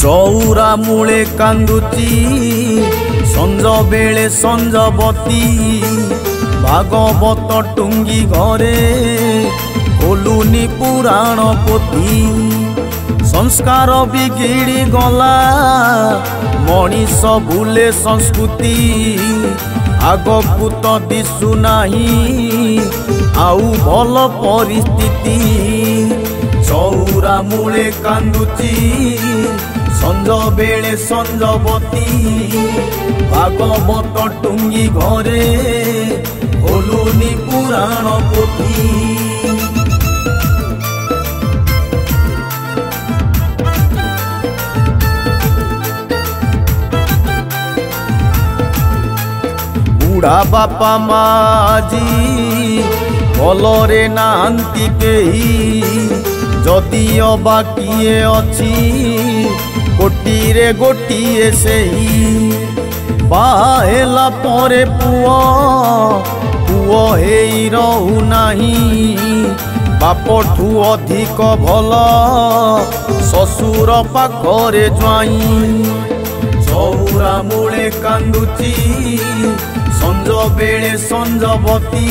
चौरा मूले कांदुची संज बेले संजबती भागवत टुंगी घरे खोलुनी पुराण पोथी संस्कार बिगिड़ी गला मनीष भूले संस्कृति आगकू तो दिशु नाही आउ भल परिस्थिति चौरा मूले कांदुची संज बेले संजबती भागवत टुंगी घरे खोलुनी पुराण पोथी बुढ़ा बापा माजी भलरे नांती केही जदि अबा किए अछि गोटीरे गोटीए सेही बाहेला परे पुओ पुओ हेई रहु नाही बापठू अधिक भल ससुर पाखरे ज्वाई चौरा मूले कांदुची संज बेले संजबती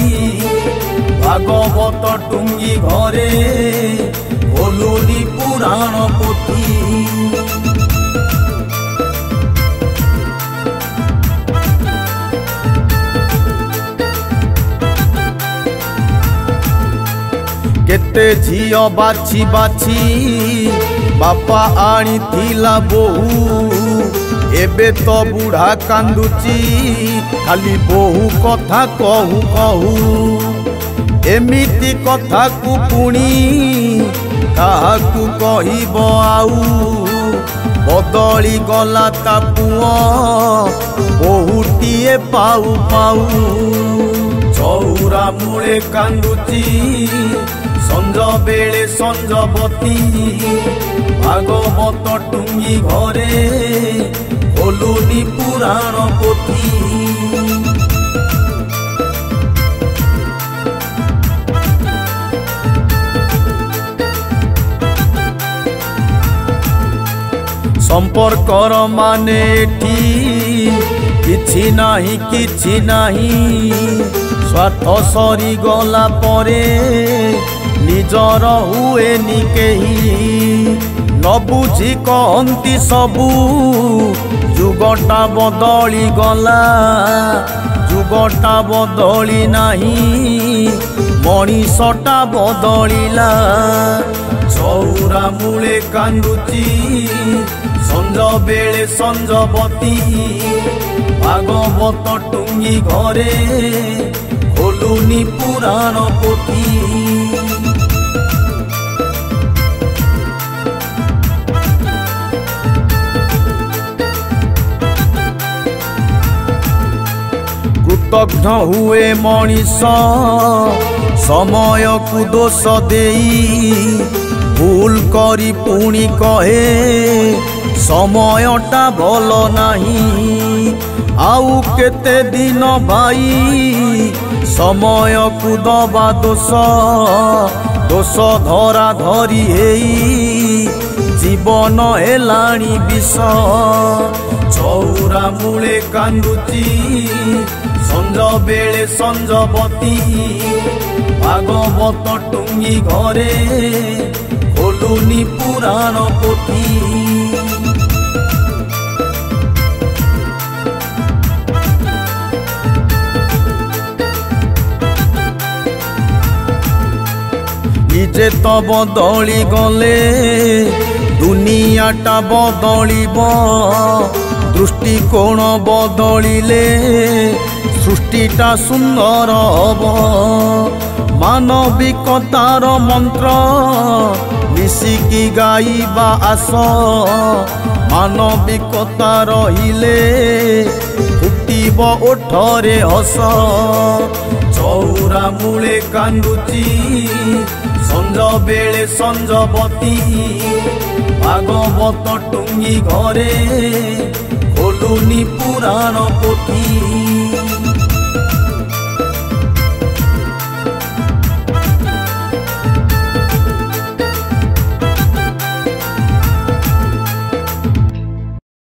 भागवत टुंगी घरे खोलुनी पुराण पोथी केते झियो बाछी बाछी बापा आनी थिला बोहू एबे तो बुढ़ा कांदुची खाली बोहू कथा कहू कहू एमिति कथा कु पुणी काहाकू कहिब आउ बदली गला ता पुओ बहुटीए पाऊ पाऊ चौरा मूले कांदुची संज बेले संजबती भागवत टुंगी घरे खोलुनी पुराण पोथी संपर्कर माने किछि नाही स्वार्थ सरी गला परे निजर हुए निकेही न बुझी कहती सबू जुगटा बदली गला जुगटा बदली नाही मनीषटा बदलिला चौरा मूले कांदुची संज बेले संजबती भागवत टुंगी घरे खोलुनी पुराण पोथी कृतघ्न हुए मनीष समय को दोष देई भूल करी पुणी कहे समयटा भल नाही आउ केते दिन भाई समय को दबा दोष दोष धरा धरी हेई जीवन हेलाणी विष चौरा मूले कांदुची संज बेले संजबती भागवत टुंगी घरे खोलुनी पुराण पोथी निजे तो बदली गले दुनियाटा बदलिब दृष्टिकोण बदलिले सृष्टिटा सुंदर हब मानविकतार मंत्र मिसिकी गाइबा आस मानविकता रहिले फुटिब ओठरे हस चौरा मूले कांदुची संज बेले संजबती भागवत टुंगी घरे खोलुनी पुराण पोथी।